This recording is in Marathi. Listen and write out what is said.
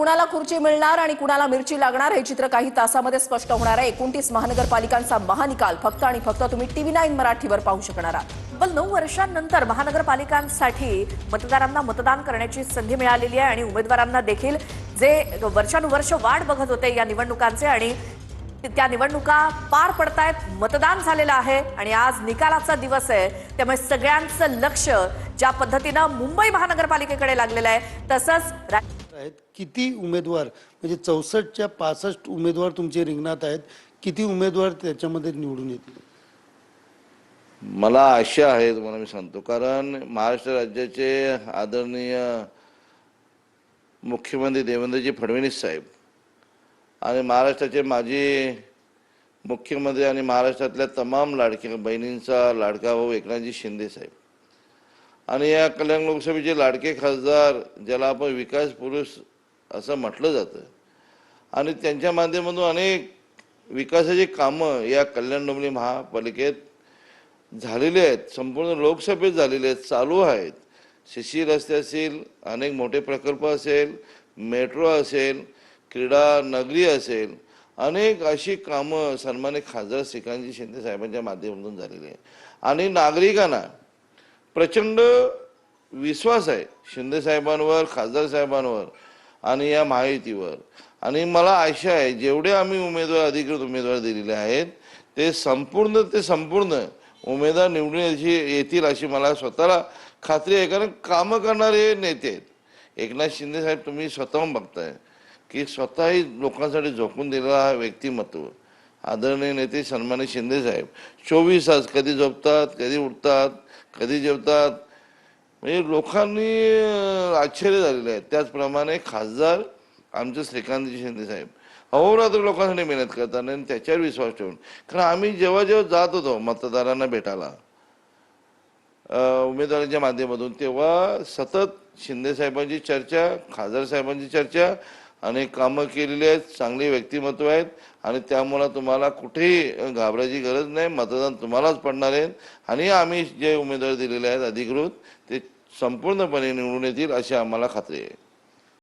कुणाला खुर्ची मिळणार आणि कुणाला मिरची लागणार हे चित्र काही तासामध्ये स्पष्ट होणार आहे। 29 महानगरपालिकांचा महानिकाल फक्त आणि फक्त तुम्ही TV9 मराठीवर पाहू शकणार आहात। तब्बल 9 वर्षांनंतर महानगरपालिकांसाठी मतदारांना मतदान करण्याची संधी मिळालेली आहे आणि उमेदवारांना देखील जे वर्षानुवर्ष वाट बघत होते या निवडणुकांचे आणि त्या निवडणुका पार पडतायत, मतदान झालेलं आहे आणि आज निकालाचा दिवस आहे। त्यामुळे सगळ्यांचं लक्ष ज्या पद्धतीने मुंबई महानगरपालिकेकडे लागलेलं आहे तसंच किती उमेदवार म्हणजे 64 च्या 65 उमेदवार तुमचे रिंगणात आहेत, किती उमेदवार त्याच्यामध्ये निवडून येतील? मला आशा आहे, तुम्हाला मी सांगतो, कारण महाराष्ट्र राज्याचे आदरणीय मुख्यमंत्री देवेंद्रजी फडणवीस साहेब आणि महाराष्ट्राचे माजी मुख्यमंत्री आणि महाराष्ट्रातल्या तमाम लाडक्या बहिणींचा लाडका भाऊ एकनाथजी शिंदे साहेब आणि या कल्याण लोकसभेचे लाडके खासदार ज्याला आपण विकास पुरुष असं म्हटलं जातं आणि त्यांच्या माध्यमातून अनेक विकासाची कामं या कल्याण डोंबिवली महापालिकेत झालेली आहेत, संपूर्ण लोकसभेत झालेले आहेत, चालू आहेत। शिशी रस्ते असेल, अनेक मोठे प्रकल्प असेल, मेट्रो असेल, क्रीडा नगरी असेल, अनेक अशी कामं सन्मानित खासदार श्रीकांतजी शिंदे साहेबांच्या माध्यमातून झालेली आहे आणि नागरिकांना प्रचंड विश्वास आहे शिंदे साहेबांवर, खासदार साहेबांवर आणि या महायुतीवर। आणि मला आशा आहे जेवढे आम्ही उमेदवार अधिकृत उमेदवार दिलेले आहेत ते संपूर्ण उमेदवार निवडून येतील अशी मला स्वतःला खात्री आहे, कारण कामं करणारे नेते आहेत। एकनाथ शिंदे साहेब तुम्ही स्वतःहून बघताय की स्वतःही लोकांसाठी झोकून दिलेला हा व्यक्तिमत्व आदरणीय नेते सन्मानित शिंदे साहेब 24 तास कधी झोपतात, कधी उठतात, कधी जेवतात, म्हणजे लोकांनी आश्चर्य झालेले आहे। त्याचप्रमाणे खासदार आमचे श्रीकांतजी शिंदे साहेब अहोरात्र लोकांसाठी मेहनत करतात आणि त्याच्यावर विश्वास ठेवून, कारण आम्ही जेव्हा जात होतो मतदारांना भेटायला उमेदवारांच्या माध्यमातून तेव्हा सतत शिंदे साहेबांची चर्चा, खासदार साहेबांची चर्चा, अनेक कामं केलेली आहेत, चांगली व्यक्तिमत्व आहेत आणि त्यामुळे तुम्हाला कुठेही घाबरायची गरज नाही, मतदान तुम्हालाच पडणार आहे आणि आम्ही जे उमेदवार दिलेले आहेत अधिकृत ते संपूर्णपणे निवडून येतील अशी आम्हाला खात्री आहे।